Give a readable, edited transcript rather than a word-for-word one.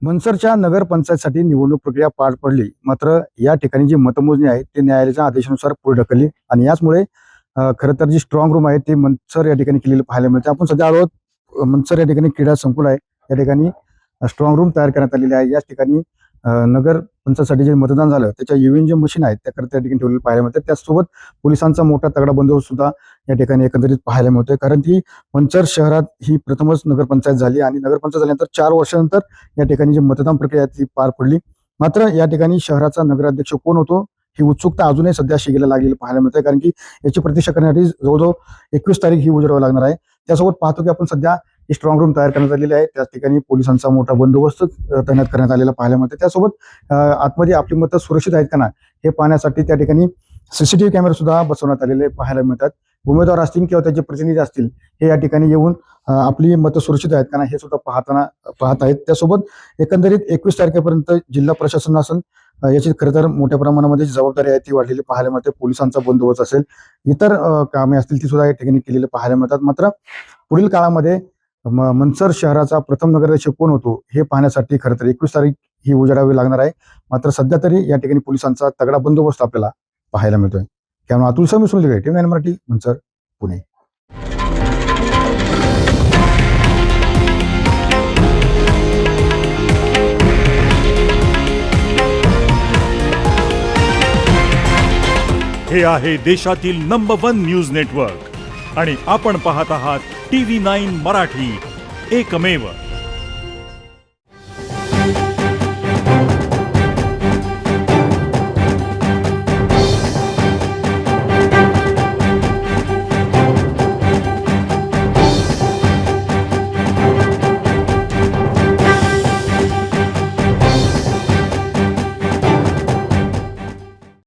मनसरच्या नगरपंचायतसाठी निवडणूक प्रक्रिया पार पडली. मात्र या ठिकाणी जी मतमोजणी आहे ते न्यायालयाच्या आदेशानुसार पुढे ढकलली आणि याचमुळे खरं तर जी स्ट्रॉंग रूम आहे ते मनसर या ठिकाणी केलेलं पाहायला मिळते. आपण सध्या आलो आहोत मनसर या ठिकाणी क्रीडा संकुल आहे. या ठिकाणी स्ट्रॉंग रूम तयार करण्यात आलेली आहे. याच ठिकाणी नगर पंचायतसाठी जे मतदान झालं त्याच्या ईव्हीएम जे मशीन आहेत त्याकरता त्या ठिकाणी ठेवलेलं पाहायला मिळतं. त्याचसोबत पोलिसांचा मोठा तगडा बंदोबस्त सुद्धा या ठिकाणी एकंदरीत पाहायला मिळतोय. कारण की मंचर शहरात ही प्रथमच नगरपंचायत झाली आणि नगरपंचायत झाल्यानंतर 4 वर्षानंतर या ठिकाणी जी मतदान प्रक्रिया आहे ती पार पडली. मात्र या ठिकाणी शहराचा नगराध्यक्ष कोण होतो ही उत्सुकता अजूनही सध्या शिगेला लागलेली पाहायला मिळते. कारण की याची प्रतीक्षा करण्यासाठी जवळजवळ 21 तारीख ही उजेडावी लागणार आहे. त्यासोबत पाहतो की आपण सध्या ही स्ट्रॉंग रूम तयार करण्यात आलेली आहे. त्याच ठिकाणी पोलिसांचा मोठा बंदोबस्त तैनात करण्यात आलेला पाहायला मिळते. त्यासोबत आतमध्ये आपली मतं सुरक्षित आहेत का ना हे पाहण्यासाठी त्या ठिकाणी सीसीटीव्ही कॅमेरा सुद्धा बसवण्यात आलेले पाहायला मिळतात. उमेदवार असतील किंवा त्याचे प्रतिनिधी असतील हे या ठिकाणी येऊन आपली मतं सुरक्षित आहेत का ना हे सुद्धा पाहत आहेत. त्यासोबत एकंदरीत 21 तारखेपर्यंत जिल्हा प्रशासनासन याची खरं तर मोठ्या प्रमाणामध्ये जबाबदारी आहे ती वाढलेली पाहायला मिळते. पोलिसांचा बंदोबस्त असेल, इतर कामे असतील ती सुद्धा या ठिकाणी केलेली पाहायला मिळतात. मात्र पुढील काळामध्ये मनसर शहराचा प्रथम नगराध्यक्ष कोण होतो हे पाहण्यासाठी खरं तर 21 तारीख ही उजेडावी लागणार आहे. मात्र सध्या तरी या ठिकाणी पोलिसांचा तगडा बंदोबस्त आपल्याला पाहायला मिळतोय. त्यामुळे अतुल समी सुनले TV9 मराठी मनसर पुणे. हे आहे देशातील नंबर 1 न्यूज नेटवर्क आणि आपण पाहत आहात TV9 मराठी, एकमेव.